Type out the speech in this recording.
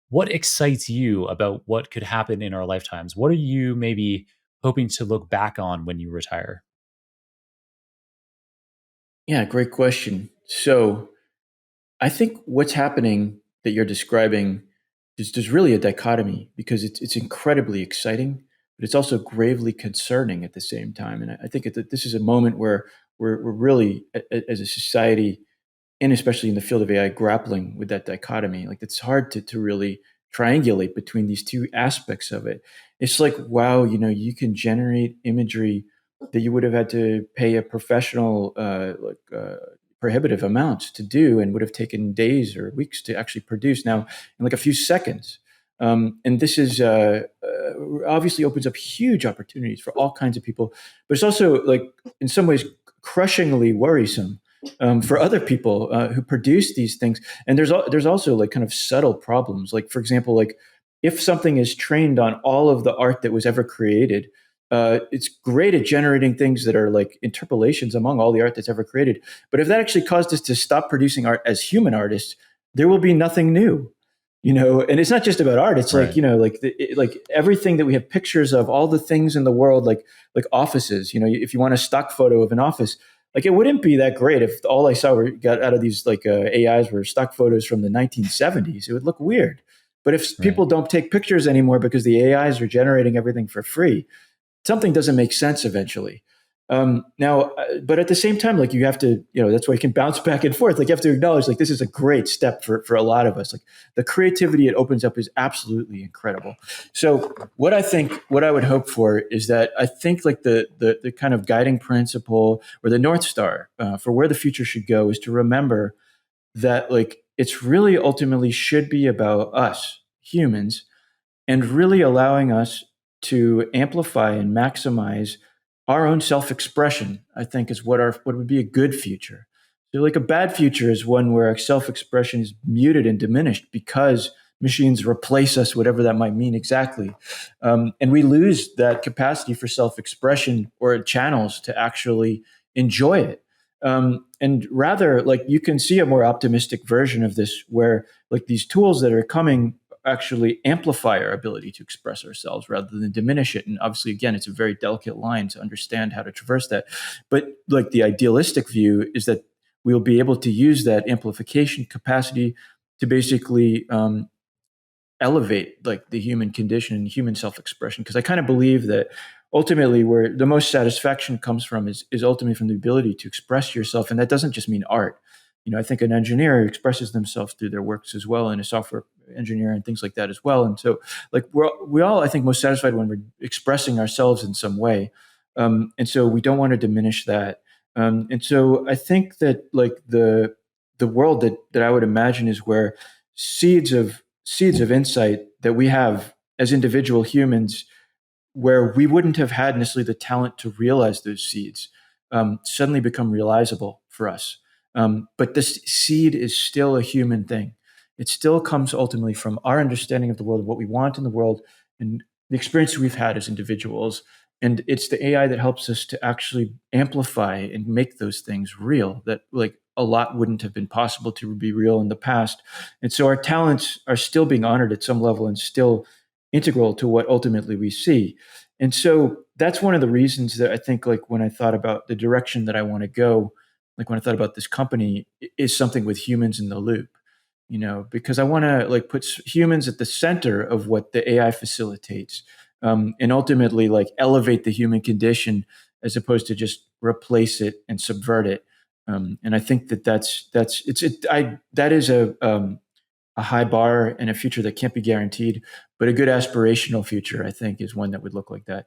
what excites you about what could happen in our lifetimes? What are you maybe hoping to look back on when you retire? Yeah, great question. So I think what's happening that you're describing is there's really a dichotomy because it's incredibly exciting, but it's also gravely concerning at the same time. And I think that this is a moment where we're really, as a society, and especially in the field of AI, grappling with that dichotomy. Like it's hard to really triangulate between these two aspects of it. It's like, wow, you can generate imagery that you would have had to pay a professional, prohibitive amounts to do, and would have taken days or weeks to actually produce. Now, in like a few seconds. And this is obviously opens up huge opportunities for all kinds of people, but it's also like in some ways crushingly worrisome for other people who produce these things. And there's also like kind of subtle problems. Like for example, like if something is trained on all of the art that was ever created, it's great at generating things that are like interpolations among all the art that's ever created. But if that actually caused us to stop producing art as human artists, there will be nothing new. And it's not just about art. It's like Right. like like everything that we have pictures of, all the things in the world, like offices. If you want a stock photo of an office, like it wouldn't be that great if all I saw got out of these like AIs were stock photos from the 1970s. It would look weird. But if Right. people don't take pictures anymore because the AIs are generating everything for free, something doesn't make sense eventually. Now, but at the same time, like you have to, that's why you can bounce back and forth. Like you have to acknowledge, like this is a great step for a lot of us. Like the creativity it opens up is absolutely incredible. So, what I would hope for is that I think like the kind of guiding principle or the north star for where the future should go is to remember that like it's really ultimately should be about us humans and really allowing us to amplify and maximize our own self-expression. I think is what would be a good future. So like a bad future is one where our self-expression is muted and diminished because machines replace us, whatever that might mean exactly. And we lose that capacity for self-expression or channels to actually enjoy it. And rather, like you can see a more optimistic version of this where like these tools that are coming actually amplify our ability to express ourselves rather than diminish it. And obviously, again, it's a very delicate line to understand how to traverse that. But like the idealistic view is that we'll be able to use that amplification capacity to basically elevate like the human condition and human self-expression. Because I kind of believe that ultimately where the most satisfaction comes from is ultimately from the ability to express yourself. And that doesn't just mean art. I think an engineer expresses themselves through their works as well, and a software engineer and things like that as well. And so like we all, I think, most satisfied when we're expressing ourselves in some way. And so we don't want to diminish that. And so I think that like the world that I would imagine is where seeds of insight that we have as individual humans, where we wouldn't have had necessarily the talent to realize those seeds, suddenly become realizable for us. But this seed is still a human thing. It still comes ultimately from our understanding of the world, of what we want in the world, and the experience we've had as individuals. And it's the AI that helps us to actually amplify and make those things real that like a lot wouldn't have been possible to be real in the past. And so our talents are still being honored at some level and still integral to what ultimately we see. And so that's one of the reasons that I think like when I thought about the direction that I want to go, like when I thought about this company, is something with humans in the loop, because I want to like put humans at the center of what the AI facilitates, and ultimately like elevate the human condition as opposed to just replace it and subvert it. And I think that's it's it I that is a high bar and a future that can't be guaranteed, but a good aspirational future I think is one that would look like that.